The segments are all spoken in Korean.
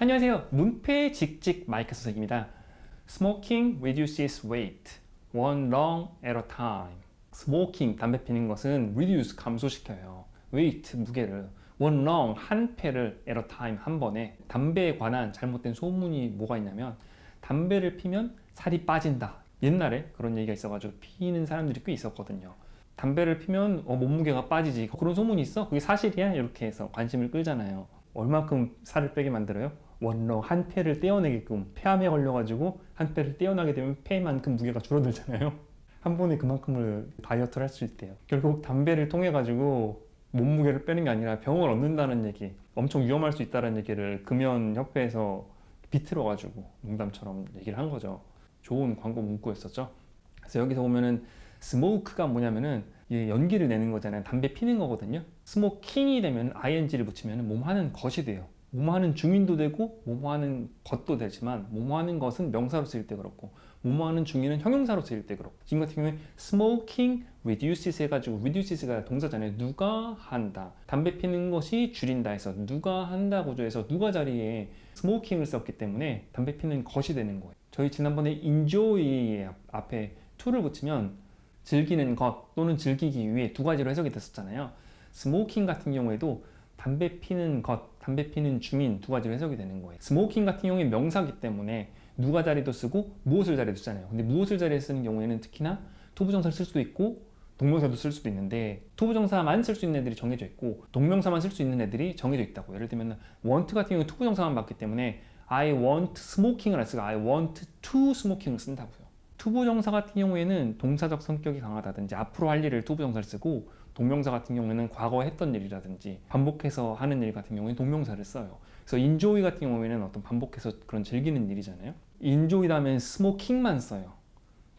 안녕하세요. 문패직직 마이크 선생입니다. Smoking reduces weight one lung at a time. Smoking, 담배 피는 것은 reduce, 감소시켜요. weight, 무게를. one lung, 한 패를 at a time, 한 번에. 담배에 관한 잘못된 소문이 뭐가 있냐면 담배를 피면 살이 빠진다. 옛날에 그런 얘기가 있어가지고 피는 사람들이 꽤 있었거든요. 담배를 피면 몸무게가 빠지지. 그런 소문이 있어? 그게 사실이야? 이렇게 해서 관심을 끌잖아요. 얼마큼 살을 빼게 만들어요? 원룸 한 폐를 떼어내게끔. 폐암에 걸려가지고 한 폐를 떼어나게 되면 폐만큼 무게가 줄어들잖아요. 한 번에 그만큼을 다이어트를 할 수 있대요. 결국 담배를 통해 가지고 몸무게를 빼는 게 아니라 병을 얻는다는 얘기, 엄청 위험할 수 있다는 얘기를 금연협회에서 비틀어 가지고 농담처럼 얘기를 한 거죠. 좋은 광고 문구였었죠. 그래서 여기서 보면은 스모크가 뭐냐면은 연기를 내는 거잖아요. 담배 피는 거거든요. 스모킹이 되면 ing를 붙이면 몸하는 것이 돼요. 몸하는 중인도 되고 몸하는 것도 되지만 몸하는 것은 명사로 쓰일 때 그렇고 몸하는 중인은 형용사로 쓰일 때 그렇고, 지금 같은 경우에 smoking reduces 해가지고 reduces가 동사잖아요. 누가 한다. 담배 피는 것이 줄인다 해서 누가 한다 구조에서 누가 자리에 smoking을 썼기 때문에 담배 피는 것이 되는 거예요. 저희 지난번에 enjoy 앞에 to를 붙이면 즐기는 것 또는 즐기기 위해 두 가지로 해석이 됐었잖아요. 스모킹 같은 경우에도 담배 피는 것, 담배 피는 중인 두 가지로 해석이 되는 거예요. 스모킹 같은 경우에 명사기 때문에 누가 자리도 쓰고 무엇을 자리도 쓰잖아요. 근데 무엇을 자리에 쓰는 경우에는 특히나 투부정사를 쓸 수도 있고 동명사도 쓸 수도 있는데, 투부정사만 쓸 수 있는 애들이 정해져 있고 동명사만 쓸 수 있는 애들이 정해져 있다고. 예를 들면 want 같은 경우에 투부정사만 받기 때문에 I want smoking을 안 쓰고 I want to smoking을 쓴다고요. 투부정사 같은 경우에는 동사적 성격이 강하다든지 앞으로 할 일을 투부정사를 쓰고, 동명사 같은 경우에는 과거에 했던 일이라든지 반복해서 하는 일 같은 경우에는 동명사를 써요. 그래서 enjoy 같은 경우에는 어떤 반복해서 그런 즐기는 일이잖아요. enjoy 다음에 smoking만 써요.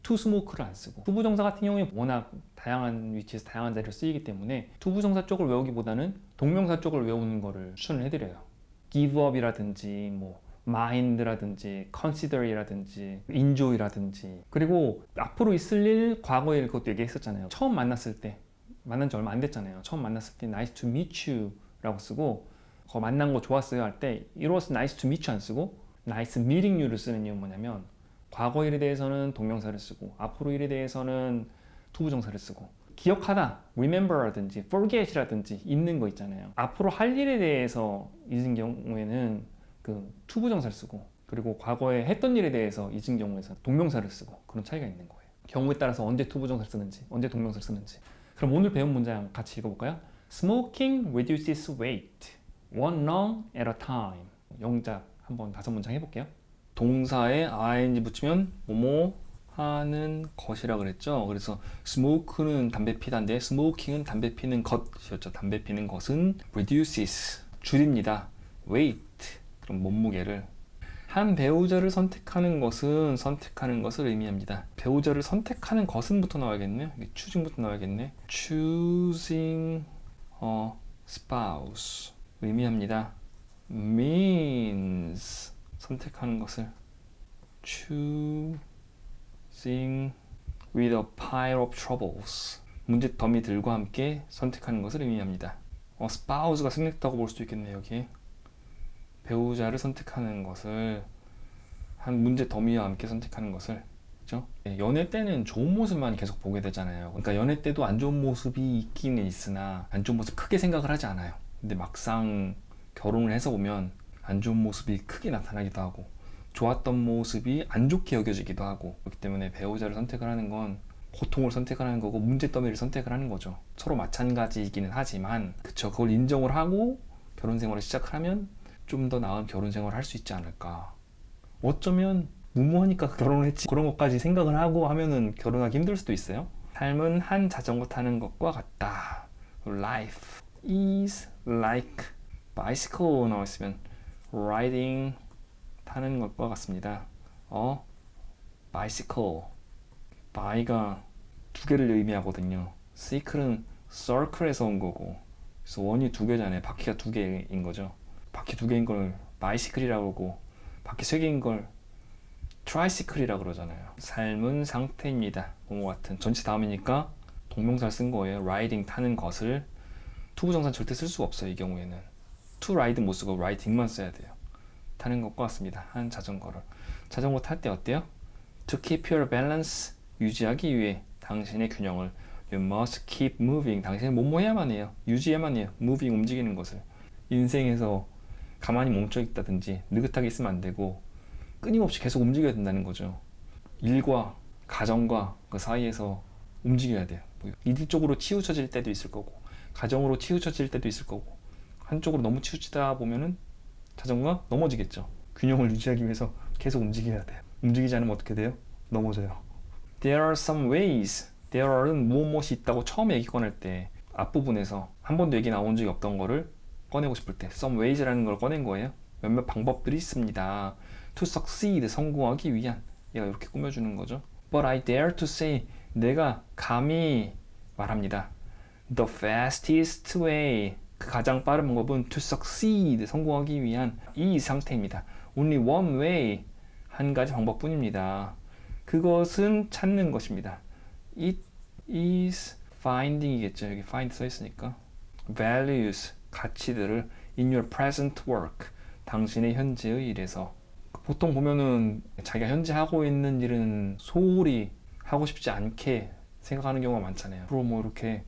to smoke를 안 쓰고. 투부정사 같은 경우에 워낙 다양한 위치에서 다양한 자리로 쓰이기 때문에 투부정사 쪽을 외우기보다는 동명사 쪽을 외우는 거를 추천을 해드려요. give up이라든지 mind라든지 consider이라든지 enjoy라든지. 그리고 앞으로 있을 일, 과거의 일, 그것도 얘기했었잖아요. 처음 만났을 때, 만난 지 얼마 안 됐잖아요. 처음 만났을 때 nice to meet you 라고 쓰고, 만난 거 좋았어요 할 때 it was nice to meet you 안 쓰고 nice meeting you를 쓰는 이유는 뭐냐면, 과거 일에 대해서는 동명사를 쓰고 앞으로 일에 대해서는 투부정사를 쓰고, 기억하다, remember라든지 forget이라든지 있는 거 있잖아요. 앞으로 할 일에 대해서 있는 경우에는 그 투부정사를 쓰고, 그리고 과거에 했던 일에 대해서 잊은 경우에서 동명사를 쓰고, 그런 차이가 있는 거예요. 경우에 따라서 언제 투부정사를 쓰는지, 언제 동명사를 쓰는지. 그럼 오늘 배운 문장 같이 읽어볼까요? Smoking reduces weight one lung at a time. 영작 한번 5문장 해볼게요. 동사에 ing 붙이면 뭐뭐 하는 것이라 그랬죠. 그래서 smoke는 담배 피다인데 smoking은 담배 피는 것이었죠. 담배 피는 것은 reduces, 줄입니다. weight, 그럼 몸무게를. 한 배우자를 선택하는 것은, 선택하는 것을 의미합니다. 배우자를 선택하는 것은부터 나와야겠네. choosing부터 나와야겠네. choosing a spouse 의미합니다. means 선택하는 것을. choosing with a pile of troubles 문제 더미들과 함께 선택하는 것을 의미합니다. spouse가 생략했다고 볼 수도 있겠네요. 여기 배우자를 선택하는 것을, 한 문제 더미와 함께 선택하는 것을, 그렇죠? 연애 때는 좋은 모습만 계속 보게 되잖아요. 그러니까 연애 때도 안 좋은 모습이 있기는 있으나 안 좋은 모습 크게 생각을 하지 않아요. 근데 막상 결혼을 해서 보면 안 좋은 모습이 크게 나타나기도 하고 좋았던 모습이 안 좋게 여겨지기도 하고, 그렇기 때문에 배우자를 선택을 하는 건 고통을 선택을 하는 거고 문제 더미를 선택을 하는 거죠. 서로 마찬가지이기는 하지만, 그쵸, 그걸 인정을 하고 결혼 생활을 시작을 하면 좀 더 나은 결혼 생활을 할 수 있지 않을까. 어쩌면 무모하니까 결혼을 했지, 그런 것까지 생각을 하고 하면은 결혼하기 힘들 수도 있어요. 삶은 한 자전거 타는 것과 같다. Life is like bicycle 나와있으면 riding, 타는 것과 같습니다. bicycle, by가 두 개를 의미하거든요. cycle은 circle에서 온 거고, 그래서 원이 두 개잖아요. 바퀴가 두 개인 거죠. 바퀴 두 개인 걸 바이시클이라고 하고 바퀴 세 개인 걸 트라이시클이라고 그러잖아요. 삶은 상태입니다. 뭐뭐 같은 전체 다음이니까 동명사를 쓴 거예요. riding, 타는 것을. 투부정사는 절대 쓸 수가 없어요. 이 경우에는 to ride 못 쓰고 riding만 써야 돼요. 타는 것과 같습니다. 한 자전거를. 자전거 탈 때 어때요? To keep your balance, 유지하기 위해 당신의 균형을 You must keep moving. 당신은 뭐뭐 해야만 해요. 유지해야만 해요. moving, 움직이는 것을. 인생에서 가만히 멈춰 있다든지 느긋하게 있으면 안 되고 끊임없이 계속 움직여야 된다는 거죠. 일과 가정과 그 사이에서 움직여야 돼요. 일 쪽으로 치우쳐질 때도 있을 거고 가정으로 치우쳐질 때도 있을 거고 한쪽으로 너무 치우치다 보면은 자전거가 넘어지겠죠. 균형을 유지하기 위해서 계속 움직여야 돼요. 움직이지 않으면 어떻게 돼요? 넘어져요. There are some ways. There are는 무엇이 있다고 처음 얘기 꺼낼 때 앞부분에서 한 번도 얘기 나온 적이 없던 거를 꺼내고 싶을 때 some ways라는 걸 꺼낸 거예요. 몇몇 방법들이 있습니다. To succeed, 성공하기 위한. 얘가 이렇게 꾸며주는 거죠. But I dare to say, 내가 감히 말합니다. The fastest way, 그 가장 빠른 방법은 to succeed, 성공하기 위한 이 상태입니다. Only one way, 한 가지 방법뿐입니다. 그것은 찾는 것입니다. It is finding이겠죠. 여기 find 써 있으니까. Values, 가치들을 in your present work, 당신의 현재의 일에서. 보통 보면은 자기가 현재 하고 있는 일은 소홀히 하고 싶지 않게 생각하는 경우가 많잖아요. 앞으로 뭐 이렇게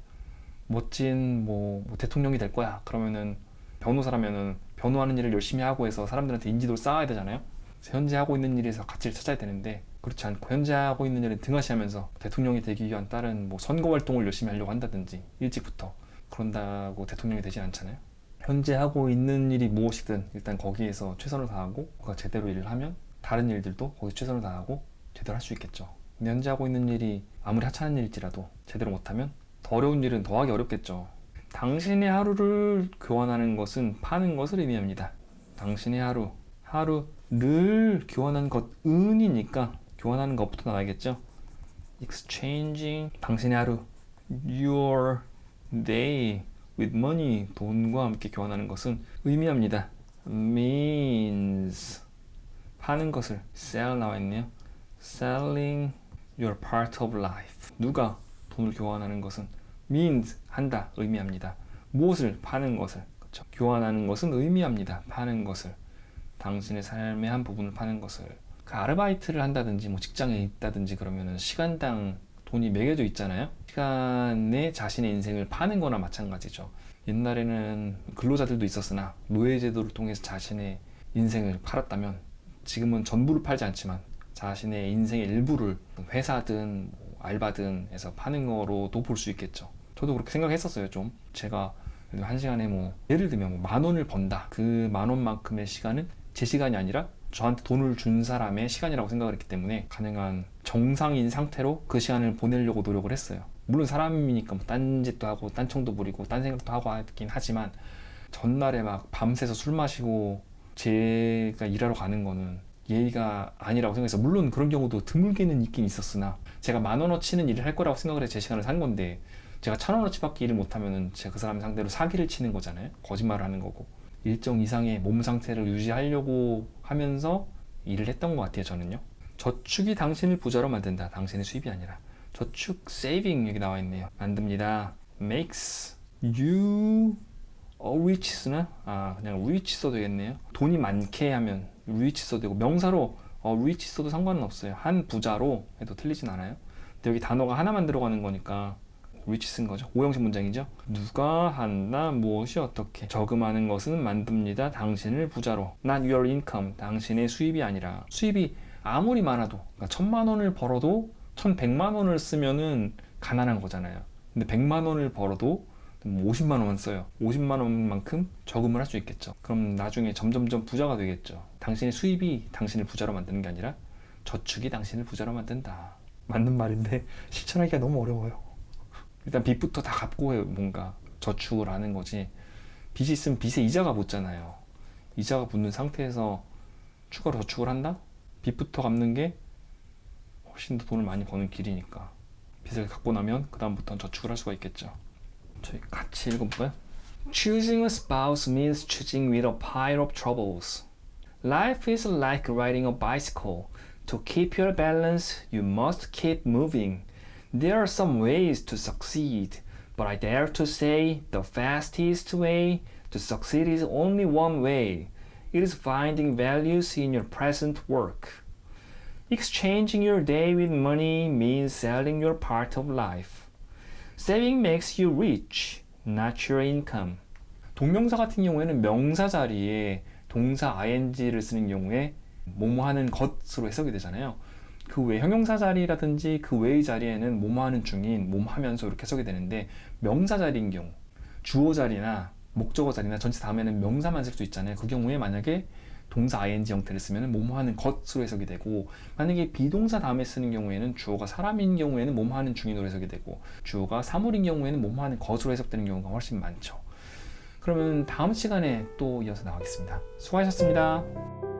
멋진 뭐 대통령이 될 거야. 그러면은 변호사라면은 변호하는 일을 열심히 하고 해서 사람들한테 인지도를 쌓아야 되잖아요. 현재 하고 있는 일에서 가치를 찾아야 되는데 그렇지 않고 현재 하고 있는 일을 등한시하면서 대통령이 되기 위한 다른 뭐 선거 활동을 열심히 하려고 한다든지 일찍부터 그런다고 대통령이 되진 않잖아요. 현재 하고 있는 일이 무엇이든 일단 거기에서 최선을 다하고 그가 제대로 일을 하면 다른 일들도 거기서 최선을 다하고 제대로 할 수 있겠죠. 근데 현재 하고 있는 일이 아무리 하찮은 일일지라도 제대로 못하면 더 어려운 일은 더 하기 어렵겠죠. 당신의 하루를 교환하는 것은 파는 것을 의미합니다. 당신의 하루를 교환하는 것은이니까 교환하는 것부터 나와야겠죠. Exchanging, 당신의 하루, your day with money, 돈과 함께 교환하는 것은 의미합니다. means, 파는 것을, sell 나와 있네요. selling your part of life. 누가 돈을 교환하는 것은 means, 한다, 의미합니다. 무엇을? 파는 것을. 그렇죠? 교환하는 것은 의미합니다. 파는 것을. 당신의 삶의 한 부분을 파는 것을. 그 아르바이트를 한다든지 뭐 직장에 있다든지 그러면은 시간당 돈이 매겨져 있잖아요. 시간에 자신의 인생을 파는 거나 마찬가지죠. 옛날에는 근로자들도 있었으나 노예제도를 통해서 자신의 인생을 팔았다면 지금은 전부를 팔지 않지만 자신의 인생의 일부를 회사든 뭐 알바든 해서 파는 거로도 볼 수 있겠죠. 저도 그렇게 생각했었어요. 좀 제가 한 시간에 뭐 예를 들면 뭐 10,000원을 번다. 그 10,000원만큼의 시간은 제 시간이 아니라 저한테 돈을 준 사람의 시간이라고 생각을 했기 때문에 가능한 정상인 상태로 그 시간을 보내려고 노력을 했어요. 물론 사람이니까 뭐 딴짓도 하고 딴청도 부리고 딴 생각도 하고 하긴 하지만 전날에 막 밤새서 술 마시고 제가 일하러 가는 거는 예의가 아니라고 생각해서 물론 그런 경우도 드물게는 있긴 있었으나 제가 10,000원어치는 일을 할 거라고 생각을 해서 제 시간을 산 건데 제가 1,000원어치밖에 일을 못하면은 제가 그 사람 상대로 사기를 치는 거잖아요. 거짓말을 하는 거고. 일정 이상의 몸 상태를 유지하려고 하면서 일을 했던 것 같아요. 저는요. 저축이 당신을 부자로 만든다. 당신의 수입이 아니라. 저축, saving 여기 나와 있네요. 만듭니다. makes you rich 쓰나? 그냥 rich 써도 되겠네요. 돈이 많게 하면 rich 써도 되고 명사로 rich 써도 상관은 없어요. 한 부자로 해도 틀리진 않아요. 근데 여기 단어가 하나만 들어가는 거니까 rich 쓴 거죠. 오형식 문장이죠. 누가 한다, 무엇이 어떻게. 저금하는 것은 만듭니다. 당신을 부자로. Not your income. 당신의 수입이 아니라. 수입이 아무리 많아도, 그러니까 1,000만 원을 벌어도 1,100만 원을 쓰면은 가난한 거잖아요. 근데 100만 원을 벌어도 50만 원만 써요. 50만 원만큼 저금을 할 수 있겠죠. 그럼 나중에 점점점 부자가 되겠죠. 당신의 수입이 당신을 부자로 만드는 게 아니라 저축이 당신을 부자로 만든다. 맞는 말인데 실천하기가 너무 어려워요. 일단 빚부터 다 갚고 해요. 뭔가 저축을 하는 거지. 빚이 있으면 빚에 이자가 붙잖아요. 이자가 붙는 상태에서 추가로 저축을 한다? 빚부터 갚는 게 훨씬 더 돈을 많이 버는 길이니까 빚을 갚고 나면 그 다음부터는 저축을 할 수가 있겠죠. 저희 같이 읽어볼까요? Choosing a spouse means choosing with a pile of troubles. Life is like riding a bicycle. To keep your balance, you must keep moving. There are some ways to succeed, but I dare to say the fastest way to succeed is only one way. It is finding values in your present work. Exchanging your day with money means selling your part of life. Saving makes you rich, not your income. 동명사 같은 경우에는 명사 자리에 동사 ing를 쓰는 경우에 뭐뭐 하는 것으로 해석이 되잖아요. 그 외 형용사 자리라든지 그 외의 자리에는 뭐뭐 하는 중인, 뭐뭐 하면서 이렇게 해석이 되는데 명사 자리인 경우, 주어 자리나 목적어 자리나 전체 다음에는 명사만 쓸 수 있잖아요. 그 경우에 만약에 동사 ing 형태를 쓰면 뭐뭐 하는 것으로 해석이 되고, 만약에 비동사 다음에 쓰는 경우에는 주어가 사람인 경우에는 뭐뭐 하는 중인으로 해석이 되고, 주어가 사물인 경우에는 뭐뭐 하는 것으로 해석되는 경우가 훨씬 많죠. 그러면 다음 시간에 또 이어서 나가겠습니다. 수고하셨습니다.